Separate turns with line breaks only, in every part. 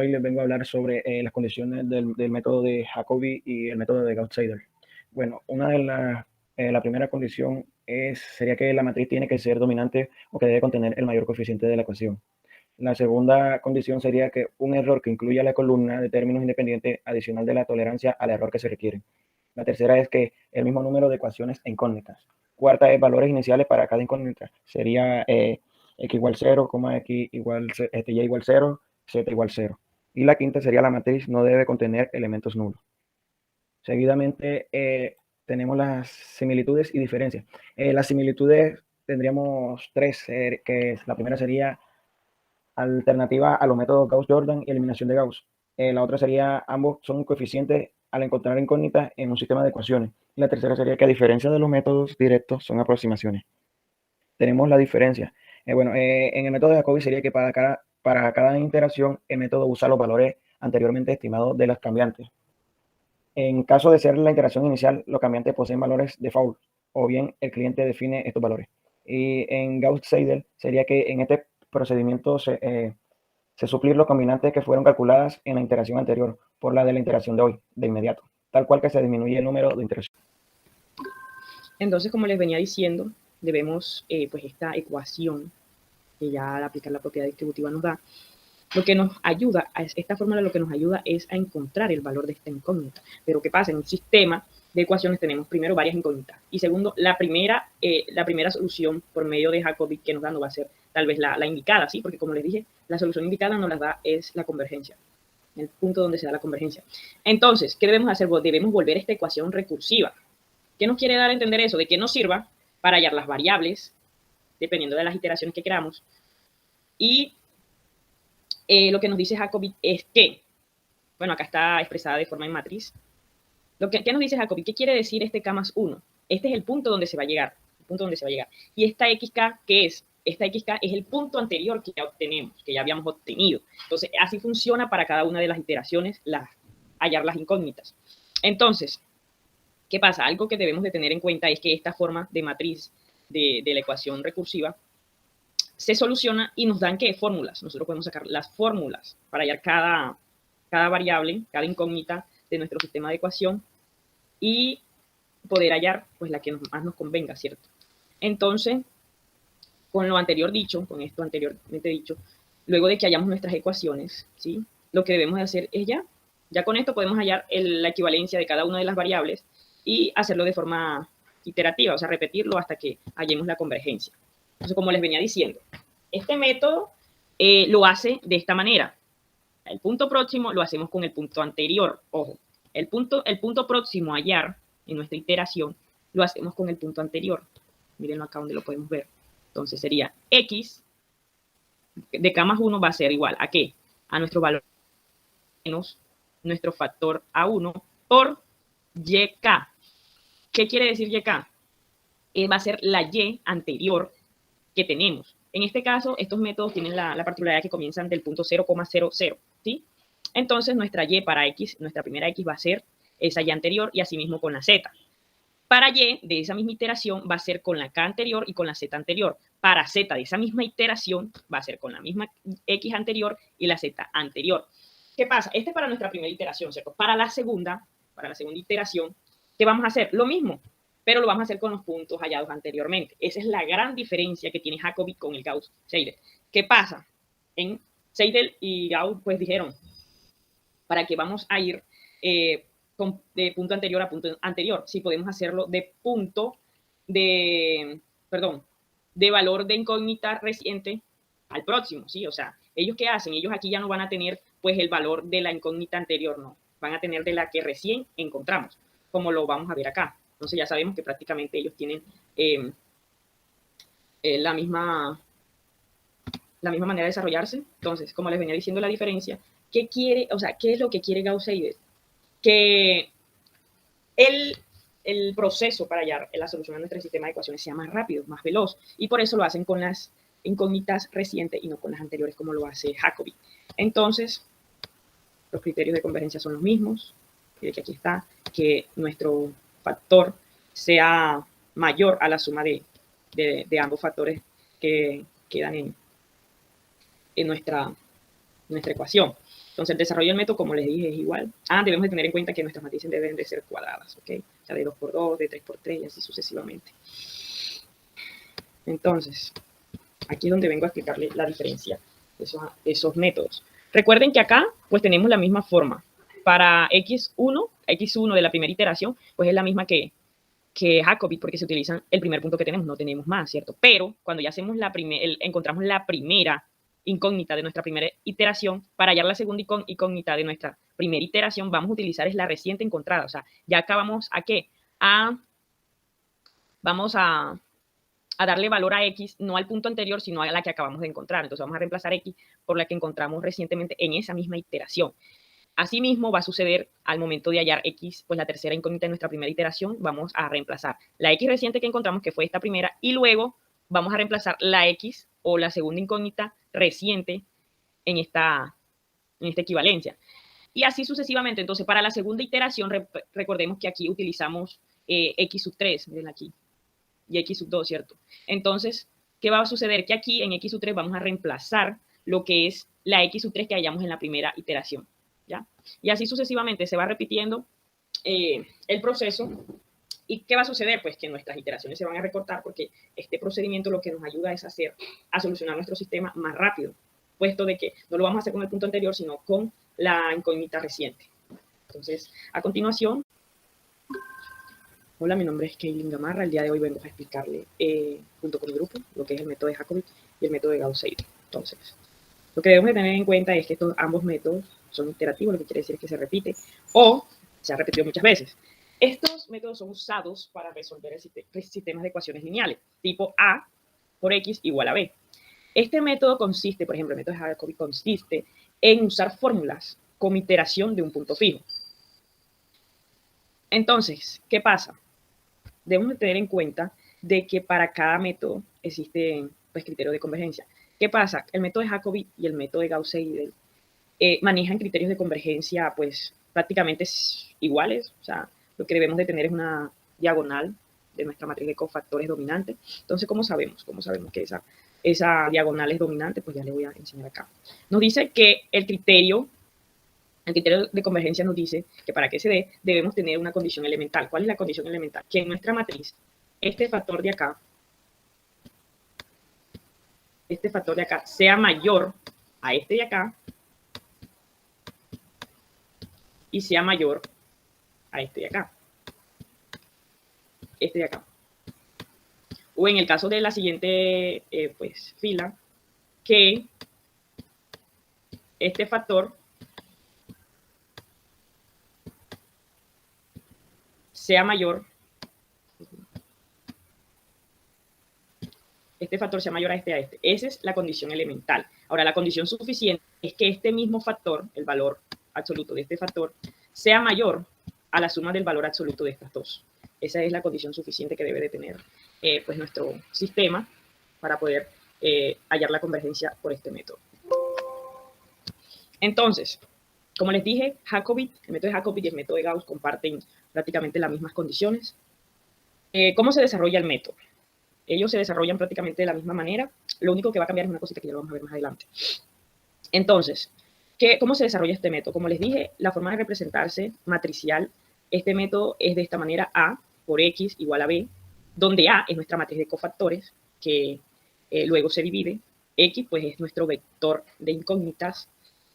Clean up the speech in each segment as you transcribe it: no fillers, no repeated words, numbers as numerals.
Hoy les vengo a hablar sobre las condiciones del método de Jacobi y el método de Gauss-Seidel. Bueno, la primera condición sería que la matriz tiene que ser dominante o que debe contener el mayor coeficiente de la ecuación. La segunda condición sería que un error que incluya la columna de términos independientes adicional de la tolerancia al error que se requiere. La tercera es que el mismo número de ecuaciones e incógnitas. Cuarta es valores iniciales para cada incógnita. Sería x igual 0, x igual, y igual 0, z igual 0. Y la quinta sería la matriz no debe contener elementos nulos. Seguidamente tenemos las similitudes y diferencias. Las similitudes tendríamos tres, que la primera sería alternativa a los métodos Gauss-Jordan y eliminación de Gauss. La otra sería ambos son coeficientes al encontrar incógnitas en un sistema de ecuaciones. Y la tercera sería que a diferencia de los métodos directos son aproximaciones. Tenemos la diferencia. En el método de Jacobi sería que para cada interacción el método usa los valores anteriormente estimados de las cambiantes. En caso de ser la interacción inicial, los cambiantes poseen valores default o bien el cliente define estos valores. Y en Gauss-Seidel sería que en este procedimiento se suplir los combinantes que fueron calculadas en la interacción anterior por la de la interacción de hoy, de inmediato, tal cual que se disminuye el número de interacciones.
Entonces, como les venía diciendo, debemos, pues esta ecuación, que ya al aplicar la propiedad distributiva nos da, lo que nos ayuda, esta fórmula lo que nos ayuda es a encontrar el valor de esta incógnita. Pero ¿qué pasa? En un sistema de ecuaciones tenemos primero varias incógnitas y segundo, la primera solución por medio de Jacobi que nos da no va a ser tal vez la indicada, ¿sí? Porque como les dije, la solución indicada nos la da es la convergencia, el punto donde se da la convergencia. Entonces, ¿qué debemos hacer? Debemos volver esta ecuación recursiva. ¿Qué nos quiere dar a entender eso? De que nos sirva para hallar las variables, dependiendo de las iteraciones que queramos. Y lo que nos dice Jacobi es que, bueno, acá está expresada de forma en matriz. ¿Qué nos dice Jacobi? ¿Qué quiere decir este K más 1? Este es el punto donde se va a llegar. El punto donde se va a llegar. Y esta XK, ¿qué es? Esta XK es el punto anterior que ya obtenemos, que ya habíamos obtenido. Entonces, así funciona para cada una de las iteraciones, hallar las incógnitas. Entonces, ¿qué pasa? Algo que debemos de tener en cuenta es que esta forma de matriz de la ecuación recursiva se soluciona y nos dan ¿qué? Fórmulas. Nosotros podemos sacar las fórmulas para hallar cada variable, cada incógnita de nuestro sistema de ecuación y poder hallar pues la que más nos convenga, ¿cierto? Entonces, con lo anterior dicho, con esto anteriormente dicho, luego de que hayamos nuestras ecuaciones, ¿sí? Lo que debemos de hacer es ya con esto podemos hallar la equivalencia de cada una de las variables y hacerlo de forma iterativa, o sea, repetirlo hasta que hallemos la convergencia. Entonces, como les venía diciendo, este método lo hace de esta manera. El punto próximo lo hacemos con el punto anterior. Ojo, el punto próximo a hallar en nuestra iteración lo hacemos con el punto anterior. Mírenlo acá donde lo podemos ver. Entonces sería x de k más 1 va a ser igual a ¿qué? A nuestro valor menos nuestro factor a1 por yk. ¿Qué quiere decir yk? Va a ser la y anterior que tenemos. En este caso, estos métodos tienen la particularidad que comienzan del punto 0,00, ¿sí? Entonces, nuestra y para x, nuestra primera x va a ser esa y anterior y asimismo con la z. Para y de esa misma iteración va a ser con la k anterior y con la z anterior. Para z de esa misma iteración va a ser con la misma x anterior y la z anterior. ¿Qué pasa? Este es para nuestra primera iteración, ¿cierto? Para la segunda iteración, ¿qué vamos a hacer? Lo mismo, pero lo vamos a hacer con los puntos hallados anteriormente. Esa es la gran diferencia que tiene Jacobi con el Gauss-Seidel. ¿Qué pasa? En Seidel y Gauss pues dijeron, ¿para qué vamos a ir de punto anterior a punto anterior? Si podemos hacerlo de valor de incógnita reciente al próximo, ¿sí? O sea, ¿ellos qué hacen? Ellos aquí ya no van a tener pues el valor de la incógnita anterior, no. Van a tener de la que recién encontramos, como lo vamos a ver acá. Entonces ya sabemos que prácticamente ellos tienen la misma manera de desarrollarse. Entonces, como les venía diciendo la diferencia, ¿qué es lo que quiere Gauss-Seidel? Que el proceso para hallar la solución a nuestro sistema de ecuaciones sea más rápido, más veloz, y por eso lo hacen con las incógnitas recientes y no con las anteriores como lo hace Jacobi. Entonces, los criterios de convergencia son los mismos, que aquí está, que nuestro factor sea mayor a la suma de ambos factores que quedan en nuestra ecuación. Entonces, el desarrollo del método, como les dije, es igual. Debemos de tener en cuenta que nuestras matrices deben de ser cuadradas, ¿ok? O sea, de 2 por 2, de 3 por 3 y así sucesivamente. Entonces, aquí es donde vengo a explicarles la diferencia de esos métodos. Recuerden que acá, pues tenemos la misma forma. Para X1 de la primera iteración, pues es la misma que Jacobi, porque se utiliza el primer punto que tenemos, no tenemos más, ¿cierto? Pero cuando ya hacemos encontramos la primera incógnita de nuestra primera iteración, para hallar la segunda incógnita de nuestra primera iteración, vamos a utilizar es la reciente encontrada. O sea, ya acá vamos a ¿qué? Vamos a darle valor a X, no al punto anterior, sino a la que acabamos de encontrar. Entonces vamos a reemplazar X por la que encontramos recientemente en esa misma iteración. Asimismo, va a suceder al momento de hallar X, pues la tercera incógnita de nuestra primera iteración, vamos a reemplazar la X reciente que encontramos, que fue esta primera, y luego vamos a reemplazar la X o la segunda incógnita reciente en esta equivalencia. Y así sucesivamente. Entonces, para la segunda iteración, recordemos que aquí utilizamos X sub 3, miren aquí, y X sub 2, ¿cierto? Entonces, ¿qué va a suceder? Que aquí en X sub 3 vamos a reemplazar lo que es la X sub 3 que hallamos en la primera iteración. ¿Ya? Y así sucesivamente se va repitiendo el proceso. ¿Y qué va a suceder? Pues que nuestras iteraciones se van a recortar porque este procedimiento lo que nos ayuda es a solucionar nuestro sistema más rápido, puesto de que no lo vamos a hacer con el punto anterior, sino con la incógnita reciente. Entonces, a continuación, hola, mi nombre es Kaylin Gamarra. El día de hoy vengo a explicarle, junto con mi grupo, lo que es el método de Jacobi y el método de Gauss-Seidel. Entonces, lo que debemos de tener en cuenta es que ambos métodos son iterativos, lo que quiere decir que se repite o se ha repetido muchas veces. Estos métodos son usados para resolver sistemas de ecuaciones lineales, tipo A por X igual a B. Este método consiste, por ejemplo, el método de Jacobi consiste en usar fórmulas como iteración de un punto fijo. Entonces, ¿qué pasa? Debemos de tener en cuenta de que para cada método existen pues, criterios de convergencia. ¿Qué pasa? El método de Jacobi y el método de Gauss-Seidel manejan criterios de convergencia pues prácticamente iguales. O sea, lo que debemos de tener es una diagonal de nuestra matriz de cofactores dominante. Entonces, ¿cómo sabemos? ¿Cómo sabemos que esa diagonal es dominante? Pues ya les voy a enseñar acá. Nos dice que el criterio de convergencia nos dice que para que se dé, debemos tener una condición elemental. ¿Cuál es la condición elemental? Que en nuestra matriz, este factor de acá sea mayor a este de acá y sea mayor a este de acá. Este de acá. O en el caso de la siguiente pues, fila, que este factor sea mayor, este factor sea mayor a este. Esa es la condición elemental. Ahora, la condición suficiente es que este mismo factor, el valor absoluto de este factor, sea mayor a la suma del valor absoluto de estas dos. Esa es la condición suficiente que debe de tener pues nuestro sistema para poder hallar la convergencia por este método. Entonces, como les dije, el método de Jacobi y el método de Gauss comparten prácticamente las mismas condiciones. ¿Cómo se desarrolla el método? Ellos se desarrollan prácticamente de la misma manera. Lo único que va a cambiar es una cosita que ya lo vamos a ver más adelante. Entonces, ¿cómo se desarrolla este método? Como les dije, la forma de representarse matricial, este método es de esta manera: A por X igual a B, donde A es nuestra matriz de cofactores, que luego se divide. X, pues, es nuestro vector de incógnitas,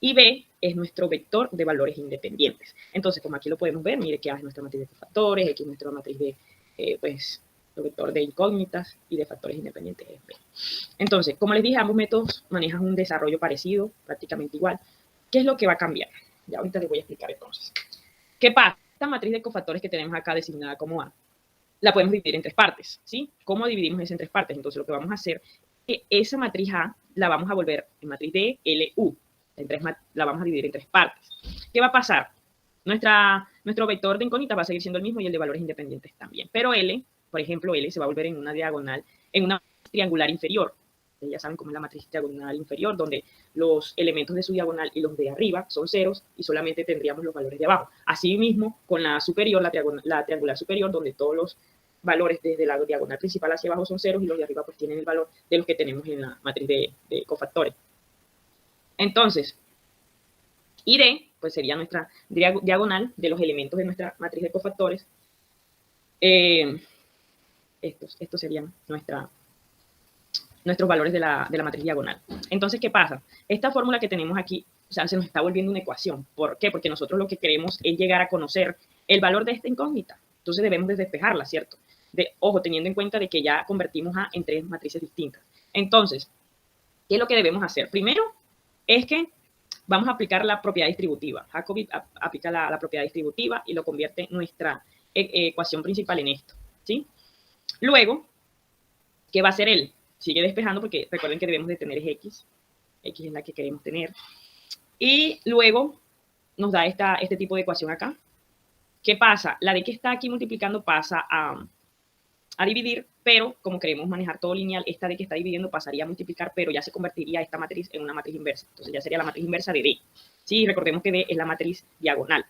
y B es nuestro vector de valores independientes. Entonces, como aquí lo podemos ver, mire que A es nuestra matriz de cofactores, X es nuestra matriz de, pues, vector de incógnitas, y de factores independientes es B. Entonces, como les dije, ambos métodos manejan un desarrollo parecido, prácticamente igual. ¿Qué es lo que va a cambiar? Ya ahorita les voy a explicar entonces. ¿Qué pasa? Esta matriz de cofactores que tenemos acá designada como A, la podemos dividir en tres partes, ¿sí? ¿Cómo dividimos eso en tres partes? Entonces, lo que vamos a hacer es que esa matriz A la vamos a volver en matriz D, L, U. La vamos a dividir en tres partes. ¿Qué va a pasar? Nuestro vector de incógnitas va a seguir siendo el mismo y el de valores independientes también. Pero L, por ejemplo, L se va a volver en una diagonal, en una triangular inferior. Ya saben cómo es la matriz triangular inferior, donde los elementos de su diagonal y los de arriba son ceros y solamente tendríamos los valores de abajo. Asimismo, con la superior, la triangular superior, donde todos los valores desde la diagonal principal hacia abajo son ceros y los de arriba pues tienen el valor de los que tenemos en la matriz de cofactores. Entonces, Y D, pues sería nuestra diagonal de los elementos de nuestra matriz de cofactores. Estos serían nuestros valores de la matriz diagonal. Entonces, ¿qué pasa? Esta fórmula que tenemos aquí, o sea, se nos está volviendo una ecuación. ¿Por qué? Porque nosotros lo que queremos es llegar a conocer el valor de esta incógnita. Entonces debemos de despejarla, ¿cierto? Ojo, teniendo en cuenta de que ya convertimos A en 3 matrices distintas. Entonces, ¿qué es lo que debemos hacer? Primero es que vamos a aplicar la propiedad distributiva. Jacobi aplica la propiedad distributiva y lo convierte nuestra ecuación principal en esto, ¿sí? Luego, ¿qué va a hacer él? Sigue despejando porque recuerden que debemos de tener es X. X es la que queremos tener. Y luego nos da este tipo de ecuación acá. ¿Qué pasa? La D que está aquí multiplicando pasa a dividir, pero como queremos manejar todo lineal, esta D que está dividiendo pasaría a multiplicar, pero ya se convertiría esta matriz en una matriz inversa. Entonces ya sería la matriz inversa de D. Sí, recordemos que D es la matriz diagonal.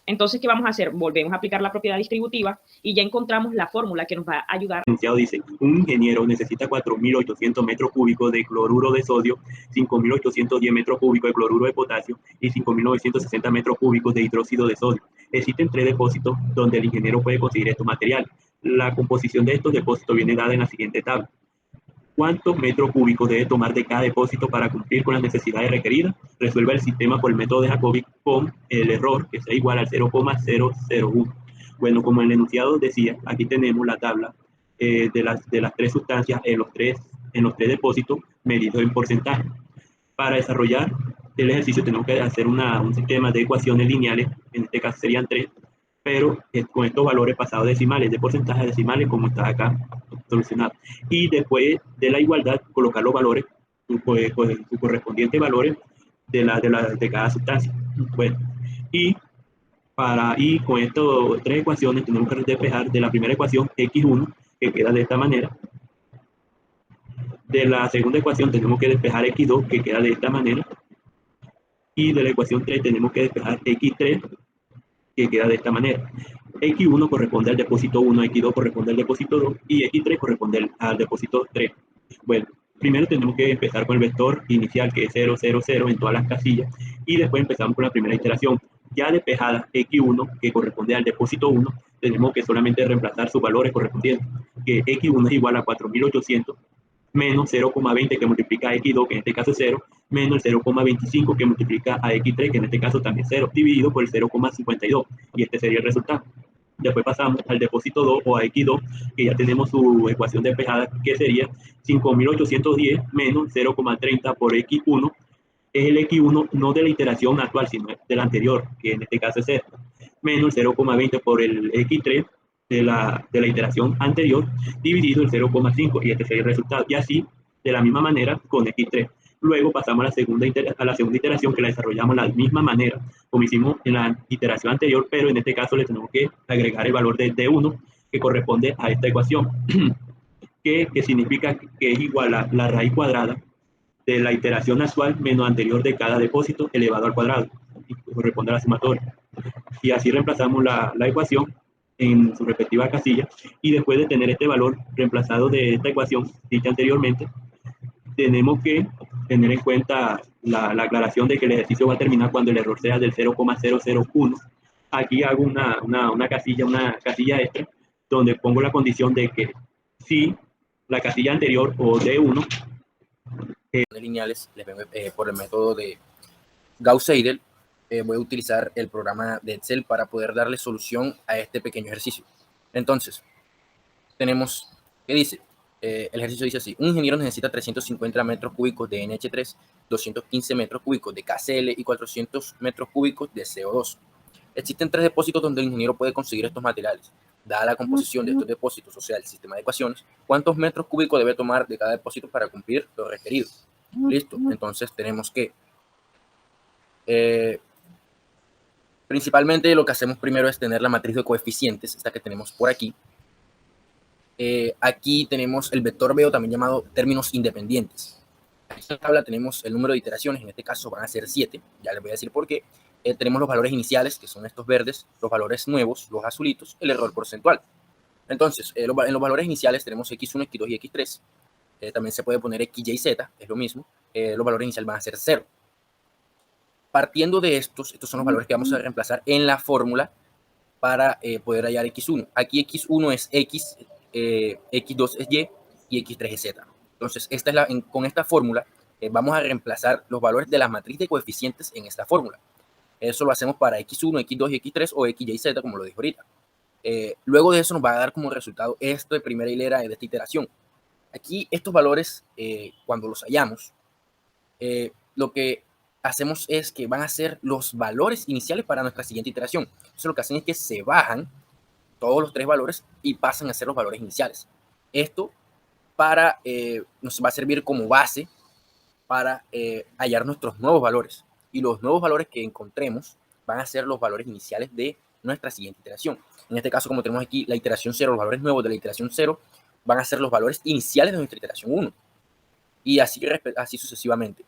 Entonces, ¿qué vamos a hacer? Volvemos a aplicar la propiedad distributiva y ya encontramos la fórmula que nos va a ayudar.
El enunciado dice, un ingeniero necesita 4.800 metros cúbicos de cloruro de sodio, 5.810 metros cúbicos de cloruro de potasio y 5.960 metros cúbicos de hidróxido de sodio. Existen 3 depósitos donde el ingeniero puede conseguir estos materiales. La composición de estos depósitos viene dada en la siguiente tabla. ¿Cuántos metros cúbicos debe tomar de cada depósito para cumplir con las necesidades requeridas? Resuelva el sistema por el método de Jacobi con el error que sea igual al 0,001. Bueno, como el enunciado decía, aquí tenemos la tabla de las 3 sustancias en los tres depósitos medidos en porcentaje. Para desarrollar el ejercicio tenemos que hacer un sistema de ecuaciones lineales, en este caso serían 3, pero con estos valores pasados decimales, de porcentaje decimales, como está acá solucionado. Y después de la igualdad, colocar los valores, sus correspondientes valores de cada sustancia. Bueno, y con estas 3 ecuaciones tenemos que despejar de la primera ecuación x1, que queda de esta manera. De la segunda ecuación tenemos que despejar x2, que queda de esta manera. Y de la ecuación 3 tenemos que despejar x3, que queda de esta manera. X1 corresponde al depósito 1, X2 corresponde al depósito 2 y X3 corresponde al depósito 3. Bueno, primero tenemos que empezar con el vector inicial, que es 0, 0, 0 en todas las casillas, y después empezamos con la primera iteración. Ya despejada X1, que corresponde al depósito 1, tenemos que solamente reemplazar sus valores correspondientes, que X1 es igual a 4.800 menos 0,20 que multiplica a X2, que en este caso es 0, menos el 0,25 que multiplica a X3, que en este caso también es 0, dividido por el 0,52, y este sería el resultado. Después pasamos al depósito 2 o a X2, que ya tenemos su ecuación despejada, que sería 5.810 menos 0,30 por X1, es el X1 no de la iteración actual, sino de la anterior, que en este caso es 0, menos 0,20 por el X3, de la iteración anterior, dividido el 0,5, y este sería el resultado. Y así, de la misma manera, con X3. Luego pasamos a la segunda iteración, que la desarrollamos de la misma manera, como hicimos en la iteración anterior, pero en este caso le tenemos que agregar el valor de D1, que corresponde a esta ecuación, que significa que es igual a la raíz cuadrada de la iteración actual menos anterior de cada depósito elevado al cuadrado, y corresponde a la sumatoria. Y así reemplazamos la ecuación en su respectiva casilla, y después de tener este valor reemplazado de esta ecuación dicha anteriormente, tenemos que tener en cuenta la aclaración de que el ejercicio va a terminar cuando el error sea del 0,001. Aquí hago una casilla extra, donde pongo la condición de que si la casilla anterior o D1
lineales, por el método de Gauss-Seidel, voy a utilizar el programa de Excel para poder darle solución a este pequeño ejercicio. Entonces, tenemos, ¿qué dice? El ejercicio dice así: un ingeniero necesita 350 metros cúbicos de NH3, 215 metros cúbicos de KCl y 400 metros cúbicos de CO2. Existen 3 depósitos donde el ingeniero puede conseguir estos materiales. Dada la composición de estos depósitos, o sea, el sistema de ecuaciones, ¿cuántos metros cúbicos debe tomar de cada depósito para cumplir lo requerido? Listo, entonces tenemos que principalmente lo que hacemos primero es tener la matriz de coeficientes, esta que tenemos por aquí. Aquí tenemos el vector B, también llamado términos independientes. En esta tabla tenemos el número de iteraciones, en este caso van a ser 7, ya les voy a decir por qué. Tenemos los valores iniciales, que son estos verdes, los valores nuevos, los azulitos, el error porcentual. Entonces, en los valores iniciales tenemos X1, X2 y X3. También se puede poner X, Y, Z, es lo mismo. Los valores iniciales van a ser 0. partiendo de estos son los valores que vamos a reemplazar en la fórmula para poder hallar x1. Aquí x1 es x, x2 es y x3 es z. Entonces, con esta fórmula vamos a reemplazar los valores de la matriz de coeficientes en esta fórmula. Eso lo hacemos para x1, x2 y x3 o x, y, z, como lo dijo ahorita. Luego de eso nos va a dar como resultado esto de primera hilera de esta iteración. Aquí estos valores, cuando los hallamos, lo que hacemos es que van a ser los valores iniciales para nuestra siguiente iteración. Entonces lo que hacen es que se bajan todos los tres valores y pasan a ser los valores iniciales. Esto nos va a servir como base para hallar nuestros nuevos valores. Y los nuevos valores que encontremos van a ser los valores iniciales de nuestra siguiente iteración. En este caso, como tenemos aquí la iteración 0, los valores nuevos de la iteración 0 van a ser los valores iniciales de nuestra iteración 1. Y así sucesivamente.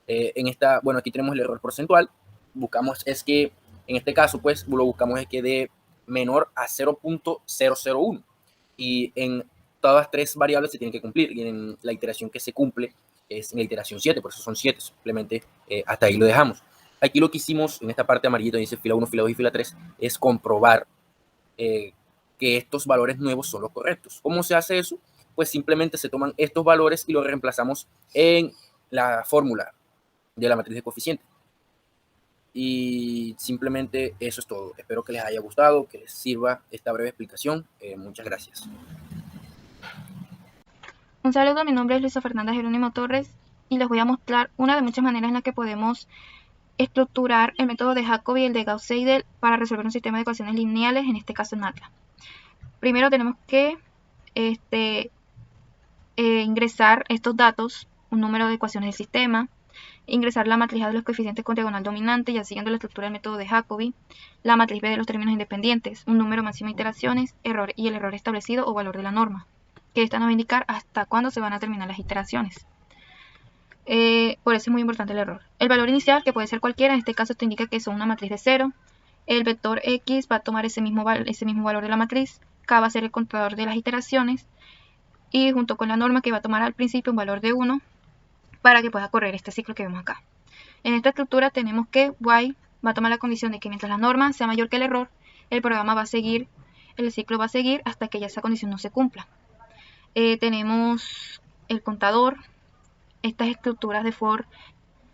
Aquí tenemos el error porcentual. Buscamos es que, en este caso, pues, lo buscamos es que dé menor a 0.001. Y en todas tres variables se tienen que cumplir. Y en la iteración que se cumple es en la iteración 7, por eso son 7. Simplemente hasta ahí lo dejamos. Aquí lo que hicimos en esta parte amarillita, dice fila 1, fila 2 y fila 3, es comprobar que estos valores nuevos son los correctos. ¿Cómo se hace eso? Pues simplemente se toman estos valores y los reemplazamos en la fórmula de la matriz de coeficiente. Y simplemente eso es todo. Espero que les haya gustado, que les sirva esta breve explicación. Muchas gracias.
Un saludo, mi nombre es Luisa Fernanda Jerónimo Torres y les voy a mostrar una de muchas maneras en las que podemos estructurar el método de Jacobi y el de Gauss-Seidel para resolver un sistema de ecuaciones lineales, en este caso en MATLAB. Primero tenemos que ingresar estos datos, un número de ecuaciones del sistema, ingresar la matriz A de los coeficientes con diagonal dominante, ya siguiendo la estructura del método de Jacobi, la matriz B de los términos independientes, un número máximo de iteraciones, error y el error establecido o valor de la norma, que esta nos va a indicar hasta cuándo se van a terminar las iteraciones. Por eso es muy importante el error. El valor inicial, que puede ser cualquiera, en este caso esto indica que son una matriz de 0. El vector X va a tomar ese mismo valor de la matriz. K va a ser el contador de las iteraciones. Y junto con la norma que va a tomar al principio un valor de 1 para que pueda correr este ciclo que vemos acá. En esta estructura tenemos que Y va a tomar la condición de que mientras la norma sea mayor que el error, el programa va a seguir, el ciclo va a seguir hasta que ya esa condición no se cumpla. Tenemos el contador, estas estructuras de for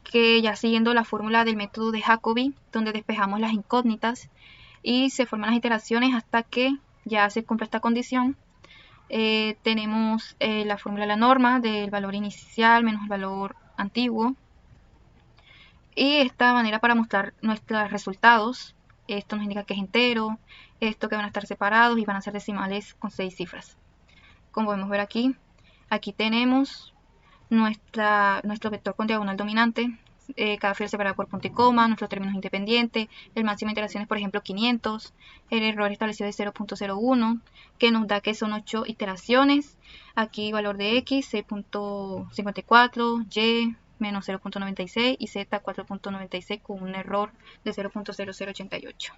que ya siguiendo la fórmula del método de Jacobi, donde despejamos las incógnitas y se forman las iteraciones hasta que ya se cumpla esta condición. Tenemos la fórmula de la norma del valor inicial menos el valor antiguo. Y esta manera para mostrar nuestros resultados. Esto nos indica que es entero, esto que van a estar separados y van a ser decimales con 6 cifras. Como podemos ver aquí tenemos nuestro vector con diagonal dominante, cada fila separada por punto y coma, nuestros términos independientes, el máximo de iteraciones, por ejemplo, 500, el error establecido de 0.01, que nos da que son 8 iteraciones, aquí valor de X, 6.54, Y, menos 0.96 y Z 4.96 con un error de 0.0088.